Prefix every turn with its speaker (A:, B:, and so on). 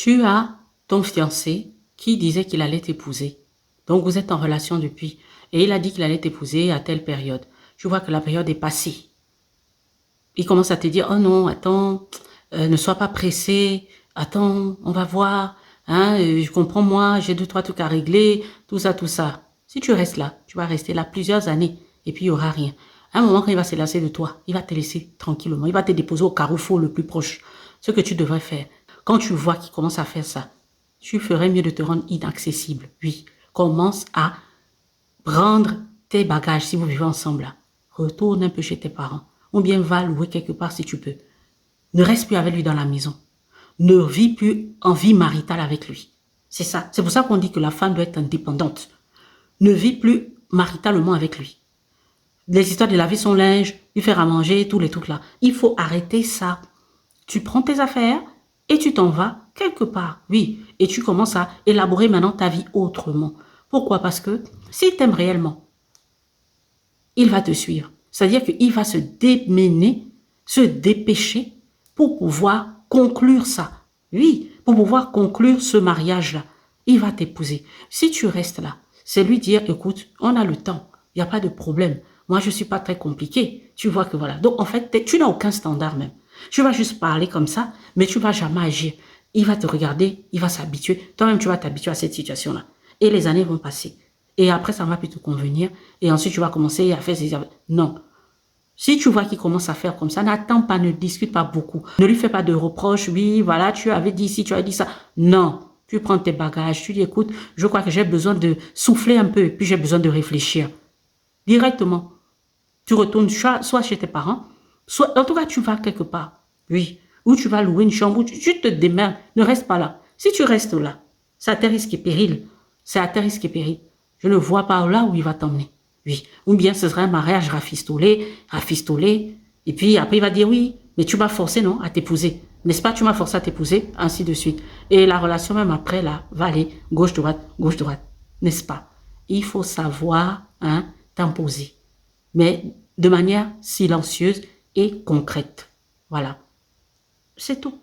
A: Tu as ton fiancé qui disait qu'il allait t'épouser. Donc, vous êtes en relation depuis. Et il a dit qu'il allait t'épouser à telle période. Tu vois que la période est passée. Il commence à te dire, oh non, attends, ne sois pas pressé. Attends, on va voir. Hein, je comprends moi, j'ai deux, trois trucs à régler. Tout ça, tout ça. Si tu restes là, tu vas rester là plusieurs années. Et puis, il n'y aura rien. À un moment, quand il va se lasser de toi, il va te laisser tranquillement. Il va te déposer au carrefour le plus proche. Ce que tu devrais faire. Quand tu vois qu'il commence à faire ça, tu ferais mieux de te rendre inaccessible. Oui, commence à prendre tes bagages si vous vivez ensemble là. Retourne un peu chez tes parents. Ou bien va louer quelque part si tu peux. Ne reste plus avec lui dans la maison. Ne vis plus en vie maritale avec lui. C'est ça. C'est pour ça qu'on dit que la femme doit être indépendante. Ne vis plus maritalement avec lui. Les histoires de laver son linge, lui faire à manger, tous les trucs là. Il faut arrêter ça. Tu prends tes affaires et tu t'en vas quelque part. Oui. Et tu commences à élaborer maintenant ta vie autrement. Pourquoi? Parce que s'il t'aime réellement, il va te suivre. C'est-à-dire qu'il va se démener, se dépêcher pour pouvoir conclure ça. Oui, pour pouvoir conclure ce mariage-là. Il va t'épouser. Si tu restes là, c'est lui dire, écoute, on a le temps, il n'y a pas de problème. Moi, je ne suis pas très compliqué. Tu vois que voilà. Donc, en fait, tu n'as aucun standard même. Tu vas juste parler comme ça, mais tu ne vas jamais agir. Il va te regarder, il va s'habituer. Toi-même, tu vas t'habituer à cette situation-là. Et les années vont passer. Et après, ça ne va plus te convenir. Et ensuite, tu vas commencer à faire ces... Non. Si tu vois qu'il commence à faire comme ça, n'attends pas, ne discute pas beaucoup. Ne lui fais pas de reproches. Oui, voilà, tu avais dit ci, tu as dit ça. Non. Tu prends tes bagages, tu dis, écoute, je crois que j'ai besoin de souffler un peu, et puis j'ai besoin de réfléchir. Directement. Tu retournes soit chez tes parents, soit, en tout cas, tu vas quelque part. Oui. Ou tu vas louer une chambre, ou tu te démerdes. Ne reste pas là. Si tu restes là, c'est à tes risques et périls. C'est à tes risques et périls. Je ne vois pas là où il va t'emmener. Oui. Ou bien ce sera un mariage rafistolé. Et puis après, il va dire oui, mais tu m'as forcé, non, à t'épouser. N'est-ce pas, tu m'as forcé à t'épouser, ainsi de suite. Et la relation, même après, là, va aller gauche-droite, gauche-droite. N'est-ce pas? Il faut savoir, hein, t'imposer. Mais de manière silencieuse et concrète. Voilà. C'est tout.